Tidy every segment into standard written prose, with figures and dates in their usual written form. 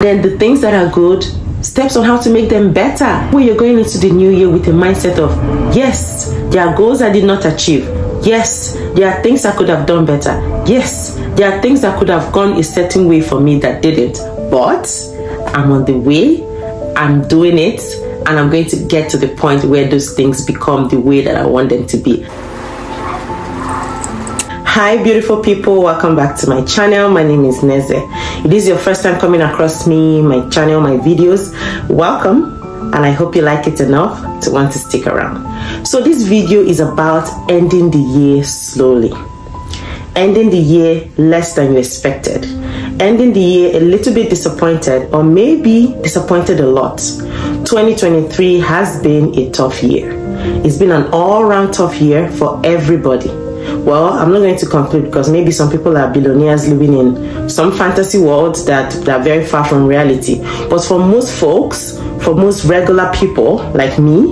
Then the things that are good, steps on how to make them better. When you're going into the new year with a mindset of, yes, there are goals I did not achieve. Yes, there are things I could have done better. Yes, there are things that could have gone a certain way for me that didn't. But I'm on the way, I'm doing it, and I'm going to get to the point where those things become the way that I want them to be. Hi beautiful people, welcome back to my channel. My name is Neze. If this is your first time coming across me, my channel, my videos, welcome, and I hope you like it enough to want to stick around. So this video is about ending the year slowly, ending the year less than you expected, ending the year a little bit disappointed, or maybe disappointed a lot. 2023 has been a tough year. It's been an all-round tough year for everybody. Well, I'm not going to conclude because maybe some people are billionaires living in some fantasy worlds that are very far from reality. But for most folks, for most regular people like me,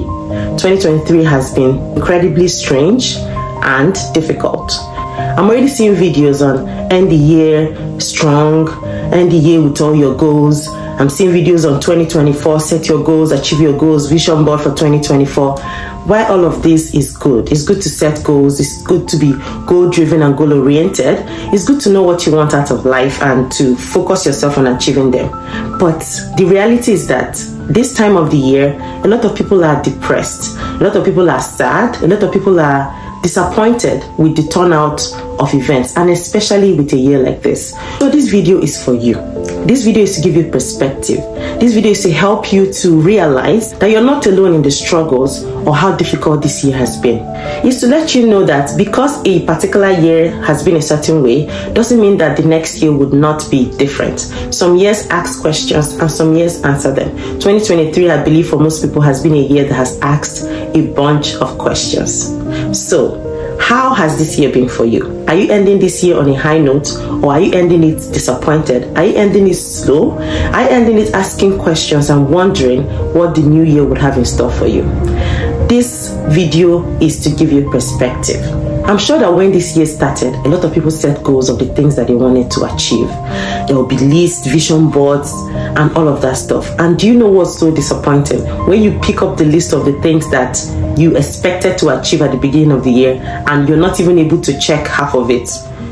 2023 has been incredibly strange and difficult. I'm already seeing videos on end the year strong, end the year with all your goals. I'm seeing videos on 2024, set your goals, achieve your goals, vision board for 2024. Why all of this is good. It's good to set goals. It's good to be goal-driven and goal-oriented. It's good to know what you want out of life and to focus yourself on achieving them. But the reality is that this time of the year, a lot of people are depressed. A lot of people are sad. A lot of people are disappointed with the turnout of events, and especially with a year like this. So this video is for you. This video is to give you perspective. This video is to help you to realize that you're not alone in the struggles or how difficult this year has been. It's to let you know that because a particular year has been a certain way, doesn't mean that the next year would not be different. Some years ask questions and some years answer them. 2023, I believe for most people, has been a year that has asked a bunch of questions. So, how has this year been for you? Are you ending this year on a high note, or are you ending it disappointed? Are you ending it slow? Are you ending it asking questions and wondering what the new year would have in store for you? This video is to give you perspective. I'm sure that when this year started, a lot of people set goals of the things that they wanted to achieve. There will be lists, vision boards, and all of that stuff. And do you know what's so disappointing? When you pick up the list of the things that you expected to achieve at the beginning of the year, and you're not even able to check half of it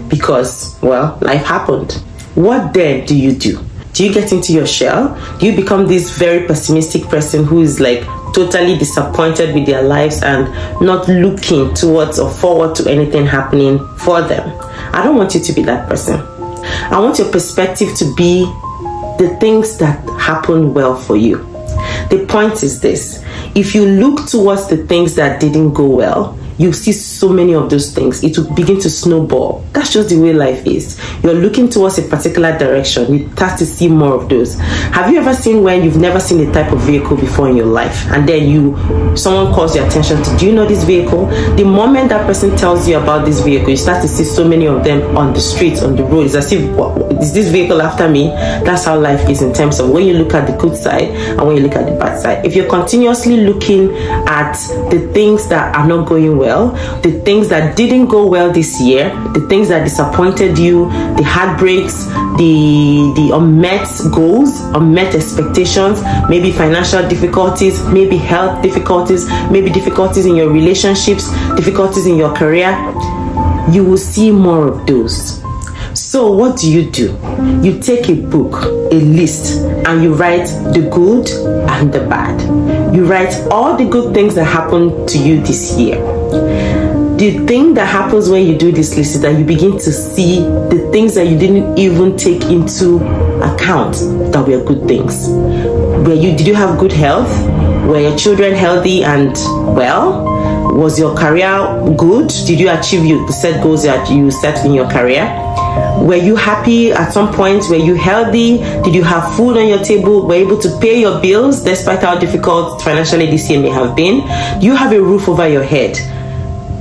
because, well, life happened. What then do you do? Do you get into your shell? Do you become this very pessimistic person who is like totally disappointed with their lives and not looking towards or forward to anything happening for them? I don't want you to be that person. I want your perspective to be the things that happen well for you. The point is this: if you look towards the things that didn't go well, you see so many of those things. It will begin to snowball. That's just the way life is. You're looking towards a particular direction, you start to see more of those. Have you ever seen when you've never seen a type of vehicle before in your life, and then someone calls your attention to, do you know this vehicle? The moment that person tells you about this vehicle, you start to see so many of them on the streets, on the road. It's as if, is this vehicle after me? That's how life is in terms of when you look at the good side and when you look at the bad side. If you're continuously looking at the things that are not going well, the things that didn't go well this year, the things that disappointed you, the heartbreaks, the unmet goals, unmet expectations, maybe financial difficulties, maybe health difficulties, maybe difficulties in your relationships, difficulties in your career, you will see more of those. So what do? You take a book, a list, and you write the good and the bad. You write all the good things that happened to you this year. The thing that happens when you do this list is that you begin to see the things that you didn't even take into account that were good things. Did you have good health? Were your children healthy and well? Was your career good? Did you achieve the set goals that you set in your career? Were you happy at some point? Were you healthy? Did you have food on your table? Were you able to pay your bills despite how difficult financially this year may have been? Do you have a roof over your head?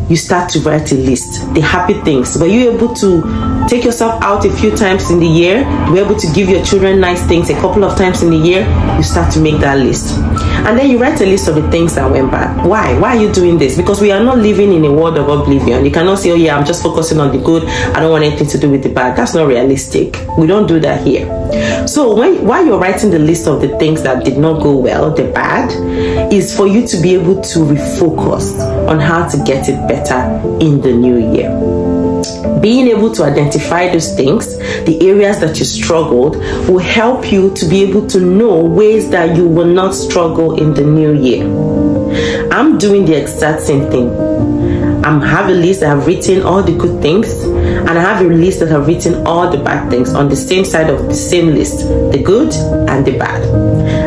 You start to write a list, the happy things. Were you able to take yourself out a few times in the year? You were able to give your children nice things a couple of times in the year? You start to make that list. And then you write a list of the things that went bad. Why? Why are you doing this? Because we are not living in a world of oblivion. You cannot say, oh yeah, I'm just focusing on the good. I don't want anything to do with the bad. That's not realistic. We don't do that here. So while you're writing the list of the things that did not go well, the bad, is for you to be able to refocus on how to get it better in the new year. Being able to identify those things, the areas that you struggled, will help you to be able to know ways that you will not struggle in the new year. I'm doing the exact same thing. I have a list that I've written all the good things, and I have a list that I've written all the bad things on the same side of the same list, the good and the bad.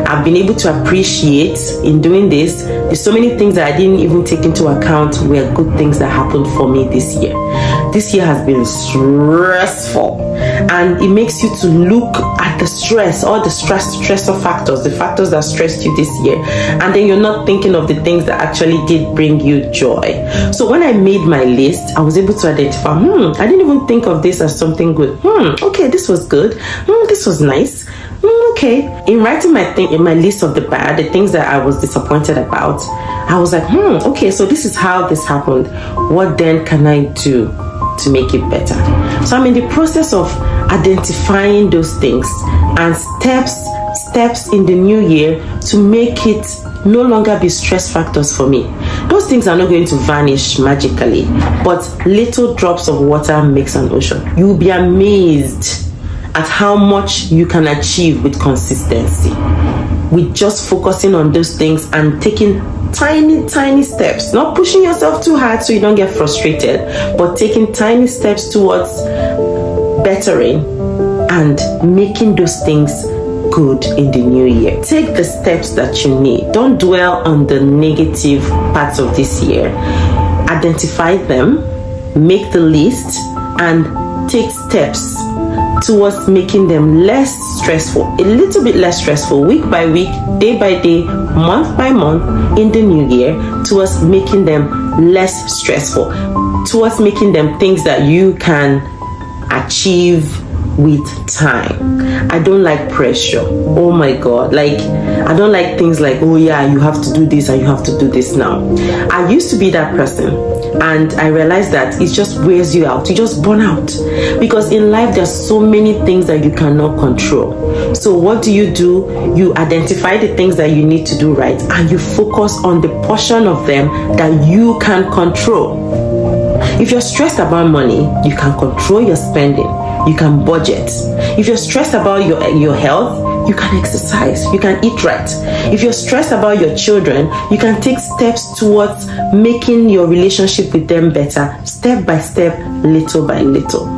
I've been able to appreciate in doing this, there's so many things that I didn't even take into account were good things that happened for me this year. This year has been stressful, and it makes you to look at the stress, all the stressor factors, the factors that stressed you this year, and then you're not thinking of the things that actually did bring you joy. So when I made my list, I was able to identify, I didn't even think of this as something good. Okay, this was good. This was nice. Okay. In writing my list of the bad, the things that I was disappointed about, I was like, okay, so this is how this happened. What then can I do to make it better? So I'm in the process of identifying those things and steps in the new year to make it no longer be stress factors for me. Those things are not going to vanish magically, but little drops of water makes an ocean. You will be amazed at how much you can achieve with consistency, with just focusing on those things and taking tiny steps, not pushing yourself too hard so you don't get frustrated, but taking tiny steps towards bettering and making those things good in the new year. Take the steps that you need. Don't dwell on the negative parts of this year. Identify them, make the list, and take steps towards making them less stressful, a little bit less stressful, week by week, day by day, month by month in the new year, towards making them less stressful, towards making them things that you can achieve with time. I don't like pressure. Oh my God. Like, I don't like things like, oh yeah, you have to do this and you have to do this now. I used to be that person, and I realized that it just wears you out. You just burn out, because in life there's so many things that you cannot control. So what do? You identify the things that you need to do right, and you focus on the portion of them that you can control. If you're stressed about money, you can control your spending. You can budget. If you're stressed about your health, you can exercise. You can eat right. If you're stressed about your children, you can take steps towards making your relationship with them better, step by step, little by little.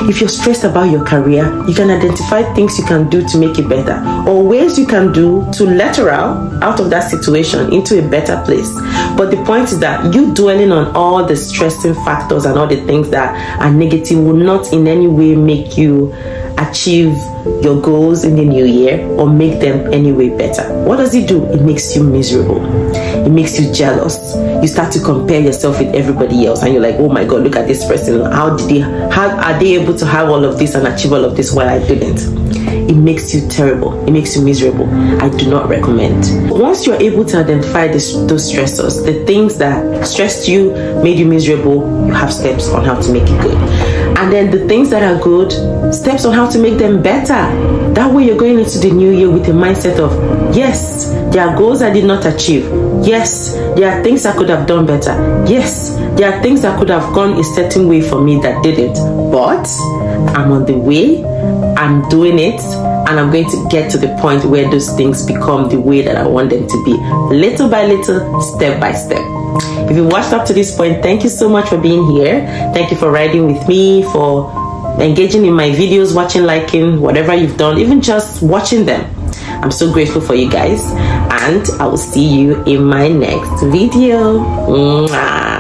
If you're stressed about your career, you can identify things you can do to make it better, or ways you can do to lateral out of that situation into a better place. But the point is that you dwelling on all the stressing factors and all the things that are negative will not in any way make you achieve your goals in the new year or make them any way better. What does it do? It makes you miserable. It makes you jealous. You start to compare yourself with everybody else, and you're like, oh my God, look at this person. How are they able to have all of this and achieve all of this while I didn't? It makes you terrible. It makes you miserable. I do not recommend. Once you're able to identify those stressors, the things that stressed you, made you miserable, you have steps on how to make it good. And then the things that are good, steps on how to make them better. That way you're going into the new year with a mindset of, yes, there are goals I did not achieve. Yes, there are things I could have done better. Yes, there are things that could have gone a certain way for me that didn't. But I'm on the way, I'm doing it, and I'm going to get to the point where those things become the way that I want them to be, little by little, step by step. If you watched up to this point, thank you so much for being here. Thank you for riding with me, for engaging in my videos, watching, liking, whatever you've done, even just watching them. I'm so grateful for you guys, and I will see you in my next video. Mwah.